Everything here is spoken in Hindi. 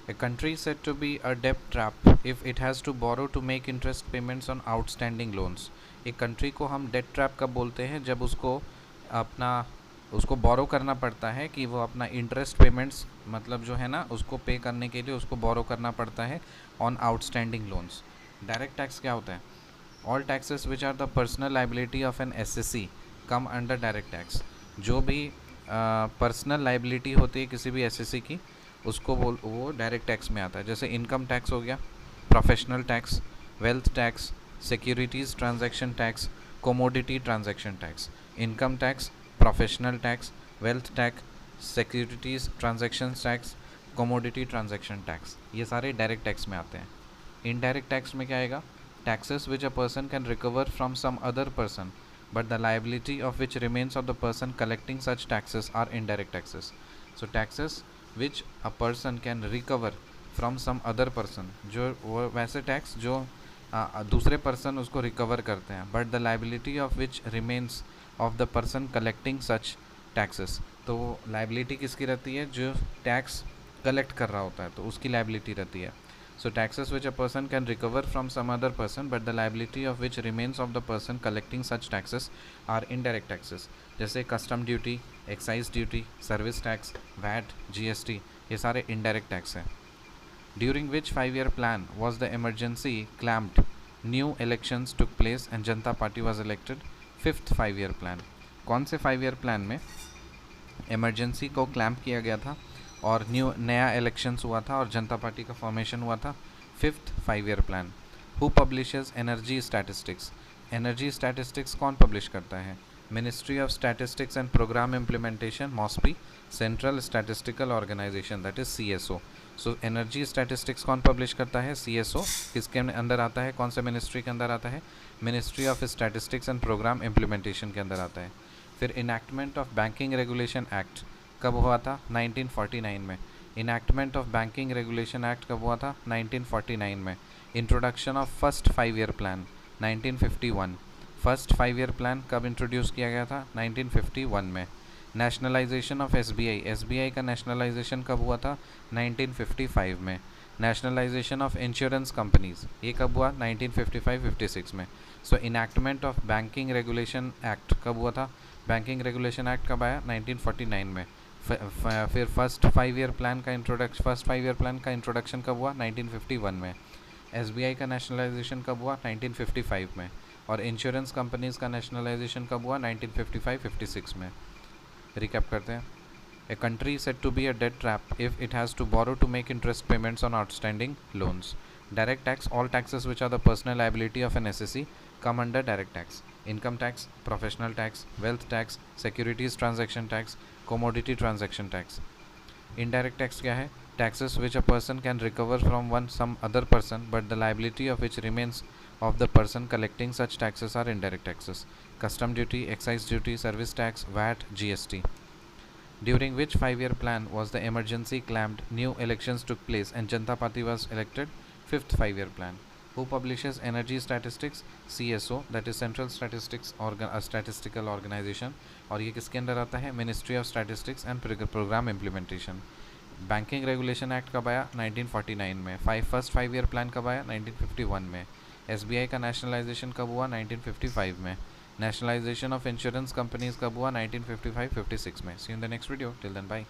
A country is said to be a debt trap if it has to borrow to make interest payments on outstanding loans. एक कंट्री को हम डेट ट्रैप कब बोलते हैं, जब उसको बोरो करना पड़ता है कि वो अपना इंटरेस्ट पेमेंट्स मतलब जो है ना उसको पे करने के लिए उसको बोरो करना पड़ता है on outstanding loans. Direct tax क्या होता है? All taxes which are the personal liability of an assessee come under direct tax. जो भी पर्सनल लाइबिलिटी होती है किसी भी एसएससी की उसको वो डायरेक्ट टैक्स में आता है. जैसे इनकम टैक्स हो गया, professional tax, wealth tax, securities transaction tax, commodity transaction tax. Income tax, professional tax, wealth tax, securities transaction tax, commodity transaction tax, ये सारे डायरेक्ट टैक्स में आते हैं. इनडायरेक्ट टैक्स में क्या आएगा? Taxes which a person can recover from some other person but the liability of which remains of the person collecting such taxes are indirect taxes. So taxes which a person can recover from some other person, जो वो वैसे टैक्स जो दूसरे पर्सन उसको रिकवर करते हैं, but the liability of which remains of the person collecting such taxes. तो वो लाइबिलिटी किसकी रहती है? जो टैक्स कलेक्ट कर रहा होता है तो उसकी लाइबिलिटी रहती है. So taxes which a person can recover from some other person but the liability of which remains of the person collecting such taxes are indirect taxes. जैसे custom duty, excise duty, service tax, VAT, GST, ये सारे indirect tax हैं. During which 5-year plan was the emergency clamped? New elections took place and Janata Party was elected. 5th 5-year plan. कौन से 5-year plan में emergency को clamp किया गया था और नया इलेक्शंस हुआ था और जनता पार्टी का फॉर्मेशन हुआ था? 5th 5-year plan. Who publishes energy statistics? Energy statistics कौन पब्लिश करता है? Ministry of statistics and programme implementation, MoSPI, central statistical organisation, that is CSO. So energy statistics कौन पब्लिश करता है? सीएसओ. किसके अंदर आता है? कौन से मिनिस्ट्री के अंदर आता है? Ministry of statistics and programme implementation के अंदर आता है. फिर enactment of banking regulation act कब हुआ था? 1949 में. Enactment of banking regulation act कब हुआ था? 1949 में. Introduction of first 5-year plan 1951. First 5-year plan कब इंट्रोड्यूस किया गया था? 1951 में. नेशनलाइजेशन ऑफ एसबीआई, एसबीआई का नेशनलाइजेशन कब हुआ था? 1955 में. नेशनलाइजेशन ऑफ इंश्योरेंस कंपनीज, ये कब हुआ? 1955-56 में. So enactment of banking regulation act कब हुआ था? बैंकिंग रेगुलेशन एक्ट कब आया? 1949 में. फिर फर्स्ट 5-year प्लान का इंट्रोडक्शन कब हुआ? 1951 में. एसबीआई का नेशनलाइजेशन कब हुआ? 1955 में. और इंश्योरेंस कंपनीज़ का नेशनलाइजेशन कब हुआ? 1955-56 में. रिकैप करते हैं. A country said to be a debt trap if it has to borrow to make interest payments on outstanding loans. Direct tax, all taxes which are the personal liability of an assessee come under direct tax. Income tax, professional tax, wealth tax, securities transaction tax, commodity transaction tax. Indirect tax क्या है? Taxes which a person can recover from some other person but the liability of which remains of the person collecting such taxes are indirect taxes. Custom duty, excise duty, service tax, VAT, GST. During which 5-year plan was the emergency clamped, new elections took place and Janata Party was elected? 5th 5-year plan. Who publishes energy statistics? CSO, that is Central Statistical Organization. और ये किसके अंदर आता है? Ministry of Statistics and Program Implementation. Banking regulation act कब आया? 1949 में. फर्स्ट 5-year प्लान कब आया? 1951 में. एसबीआई का नेशनलाइजेशन कब हुआ? 1955 में. नेशनलाइजेशन ऑफ इंश्योरेंस कंपनीज कब हुआ? 1955-56 में. See in the next video. Till then bye.